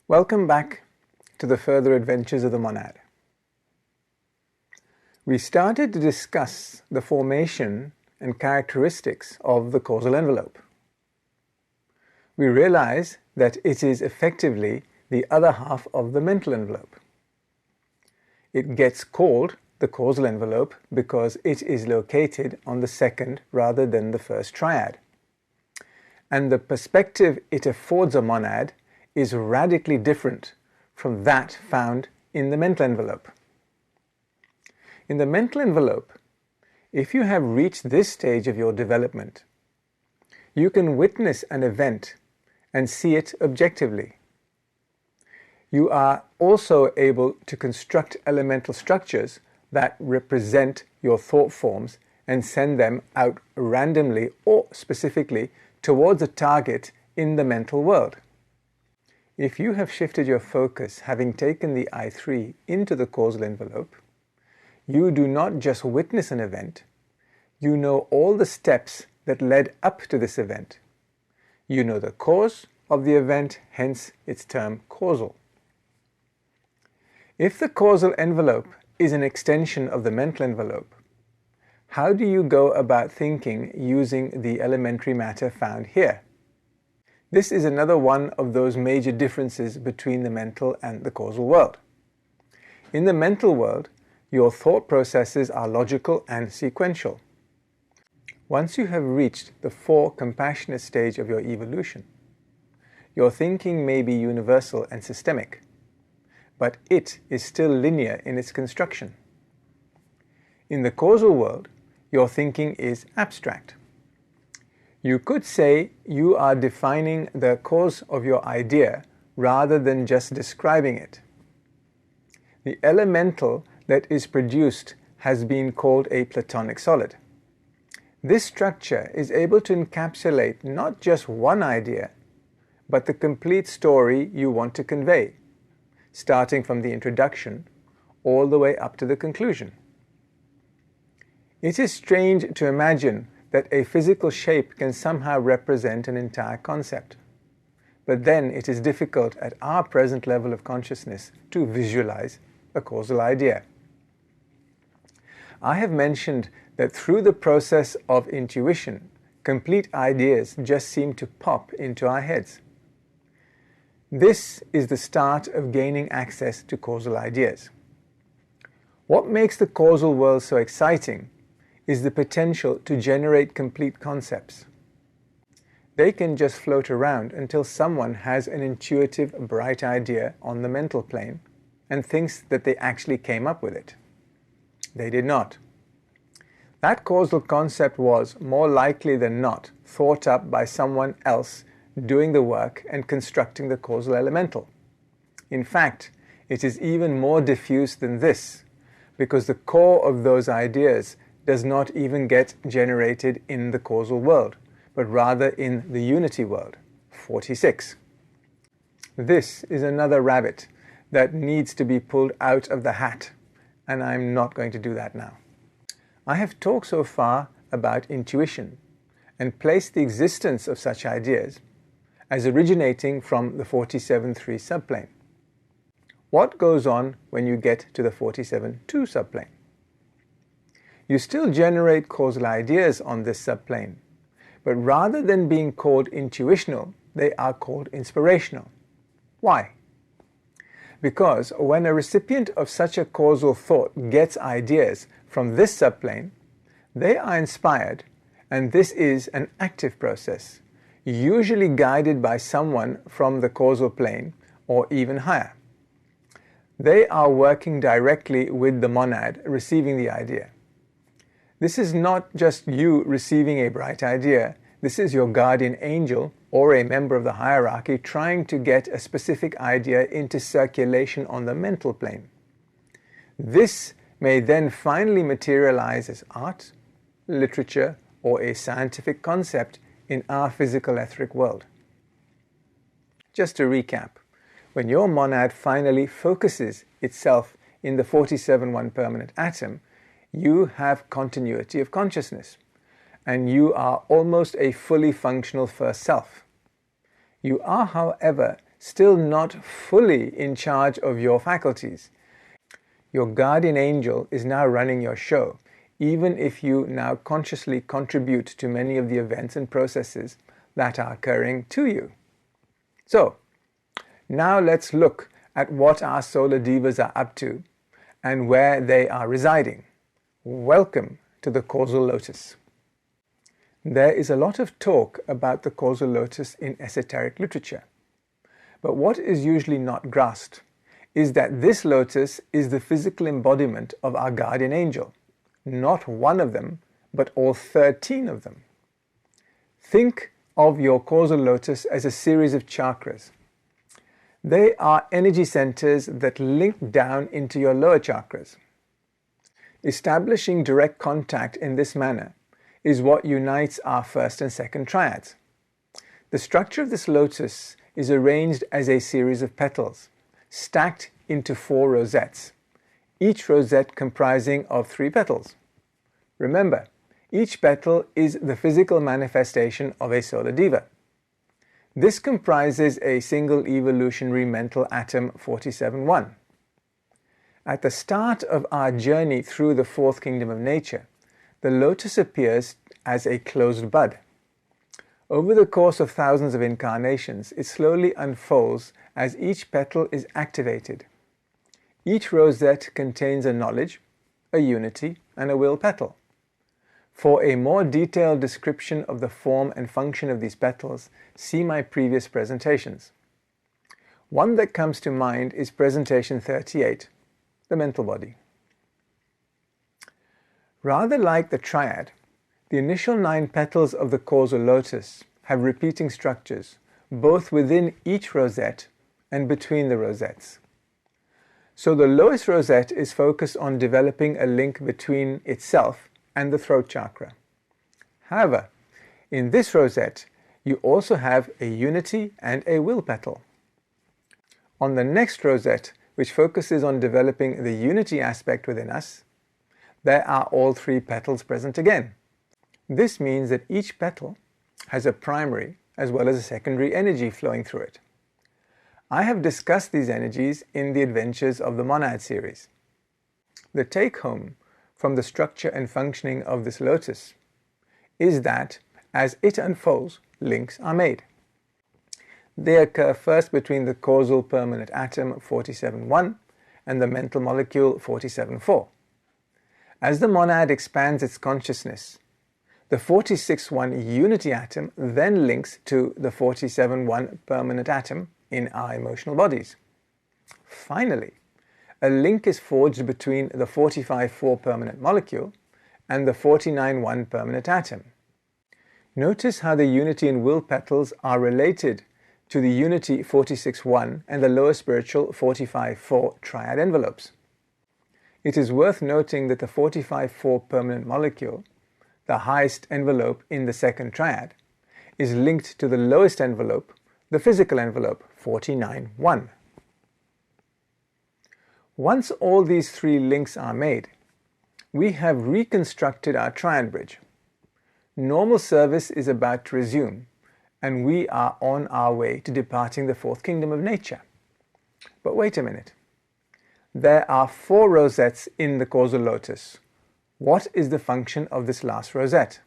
Welcome back to the further adventures of the monad. We started to discuss the formation and characteristics of the causal envelope. We realize that it is effectively the other half of the mental envelope. It gets called the causal envelope because it is located on the second rather than the first triad. And the perspective it affords a monad is radically different from that found in the mental envelope. In the mental envelope, if you have reached this stage of your development, you can witness an event and see it objectively. You are also able to construct elemental structures that represent your thought forms and send them out randomly or specifically towards a target in the mental world. If you have shifted your focus, having taken the I3 into the causal envelope, you do not just witness an event, you know all the steps that led up to this event. You know the cause of the event, hence its term causal. If the causal envelope is an extension of the mental envelope, how do you go about thinking using the elementary matter found here? This is another one of those major differences between the mental and the causal world. In the mental world, your thought processes are logical and sequential. Once you have reached the 4 compassionate stage of your evolution, your thinking may be universal and systemic, but it is still linear in its construction. In the causal world, your thinking is abstract. You could say you are defining the cause of your idea rather than just describing it. The elemental that is produced has been called a platonic solid. This structure is able to encapsulate not just one idea, but the complete story you want to convey, starting from the introduction all the way up to the conclusion. It is strange to imagine that a physical shape can somehow represent an entire concept. But then it is difficult at our present level of consciousness to visualize a causal idea. I have mentioned that through the process of intuition, complete ideas just seem to pop into our heads. This is the start of gaining access to causal ideas. What makes the causal world so exciting is the potential to generate complete concepts. They can just float around until someone has an intuitive, bright idea on the mental plane and thinks that they actually came up with it. They did not. That causal concept was, more likely than not, thought up by someone else doing the work and constructing the causal elemental. In fact, it is even more diffuse than this, because the core of those ideas does not even get generated in the causal world, but rather in the unity world, 46. This is another rabbit that needs to be pulled out of the hat, and I'm not going to do that now. I have talked so far about intuition and placed the existence of such ideas as originating from the 47.3 subplane. What goes on when you get to the 47.2 subplane? You still generate causal ideas on this subplane, but rather than being called intuitional, they are called inspirational. Why? Because when a recipient of such a causal thought gets ideas from this subplane, they are inspired, and this is an active process, usually guided by someone from the causal plane or even higher. They are working directly with the monad receiving the idea. This is not just you receiving a bright idea. This is your guardian angel or a member of the hierarchy trying to get a specific idea into circulation on the mental plane. This may then finally materialize as art, literature, or a scientific concept in our physical etheric world. Just to recap, when your monad finally focuses itself in the 47.1 permanent atom, you have continuity of consciousness, and you are almost a fully functional first self. You are, however, still not fully in charge of your faculties. Your guardian angel is now running your show, even if you now consciously contribute to many of the events and processes that are occurring to you. So, now let's look at what our solar divas are up to and where they are residing. Welcome to the Causal Lotus. There is a lot of talk about the Causal Lotus in esoteric literature, but what is usually not grasped is that this lotus is the physical embodiment of our guardian angel, not one of them, but all 13 of them. Think of your Causal Lotus as a series of chakras. They are energy centers that link down into your lower chakras. Establishing direct contact in this manner is what unites our first and second triads. The structure of this lotus is arranged as a series of petals, stacked into 4 rosettes, each rosette comprising of 3 petals. Remember, each petal is the physical manifestation of a solar diva. This comprises a single evolutionary mental atom 47-1. At the start of our journey through the 4th kingdom of nature, the lotus appears as a closed bud. Over the course of thousands of incarnations, it slowly unfolds as each petal is activated. Each rosette contains a knowledge, a unity, and a will petal. For a more detailed description of the form and function of these petals, see my previous presentations. One that comes to mind is presentation 38, the mental body. Rather like the triad, the initial 9 petals of the Causal Lotus have repeating structures, both within each rosette and between the rosettes. So the lowest rosette is focused on developing a link between itself and the throat chakra. However, in this rosette, you also have a unity and a will petal. On the next rosette, which focuses on developing the unity aspect within us, there are all 3 petals present again. This means that each petal has a primary as well as a secondary energy flowing through it. I have discussed these energies in the Adventures of the Monad series. The take-home from the structure and functioning of this lotus is that, as it unfolds, links are made. They occur first between the causal permanent atom 47-1 and the mental molecule 47-4. As the monad expands its consciousness, the 46-1 unity atom then links to the 47-1 permanent atom in our emotional bodies. Finally, a link is forged between the 45-4 permanent molecule and the 49-1 permanent atom. Notice how the unity and will petals are related to the unity 46-1 and the lower spiritual 45-4 triad envelopes. It is worth noting that the 45-4 permanent molecule, the highest envelope in the second triad, is linked to the lowest envelope, the physical envelope 49-1. Once all these 3 links are made, we have reconstructed our triad bridge. Normal service is about to resume, and we are on our way to departing the 4th kingdom of nature. But wait a minute. There are 4 rosettes in the Causal Lotus. What is the function of this last rosette?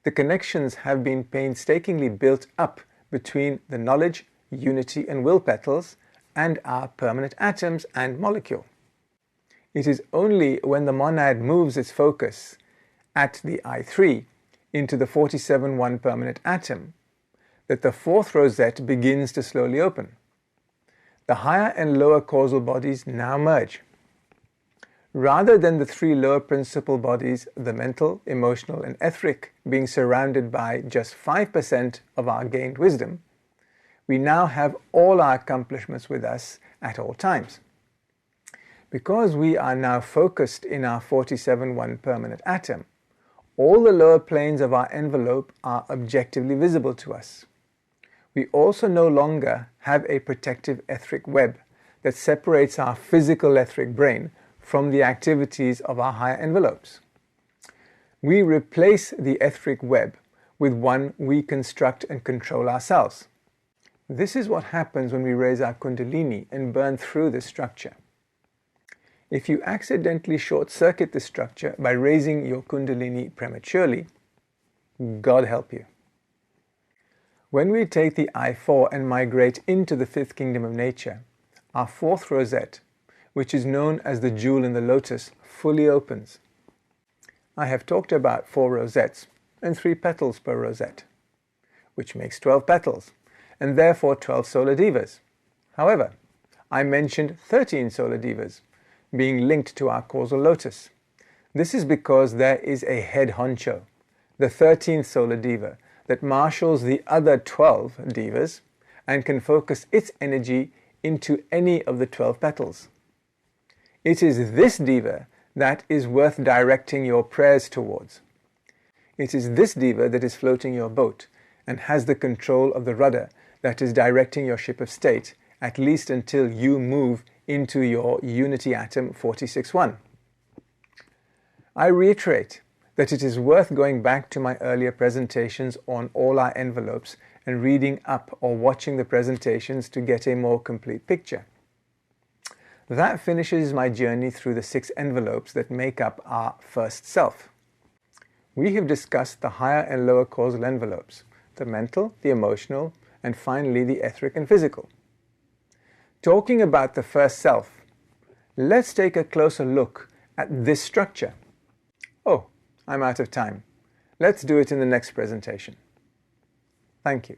The connections have been painstakingly built up between the knowledge, unity and will petals and our permanent atoms and molecule. It is only when the monad moves its focus at the I3 into the 47-1 permanent atom that the 4th rosette begins to slowly open. The higher and lower causal bodies now merge. Rather than the 3 lower principal bodies, the mental, emotional and etheric, being surrounded by just 5% of our gained wisdom, we now have all our accomplishments with us at all times. Because we are now focused in our 47-1 permanent atom, all the lower planes of our envelope are objectively visible to us. We also no longer have a protective etheric web that separates our physical etheric brain from the activities of our higher envelopes. We replace the etheric web with one we construct and control ourselves. This is what happens when we raise our Kundalini and burn through this structure. If you accidentally short-circuit this structure by raising your Kundalini prematurely, God help you. When we take the I-4 and migrate into the fifth kingdom of nature, our fourth rosette, which is known as the jewel in the lotus, fully opens. I have talked about 4 rosettes and 3 petals per rosette, which makes 12 petals, and therefore 12 solar divas. However, I mentioned 13 solar divas being linked to our causal lotus. This is because there is a head honcho, the 13th solar diva, that marshals the other 12 divas and can focus its energy into any of the 12 petals. It is this diva that is worth directing your prayers towards. It is this diva that is floating your boat and has the control of the rudder that is directing your ship of state, at least until you move into your unity atom 46.1. I reiterate that it is worth going back to my earlier presentations on all our envelopes and reading up or watching the presentations to get a more complete picture. That finishes my journey through the 6 envelopes that make up our first self. We have discussed the higher and lower causal envelopes, the mental, the emotional, and finally the etheric and physical. Talking about the first self, let's take a closer look at this structure. Oh, I'm out of time. Let's do it in the next presentation. Thank you.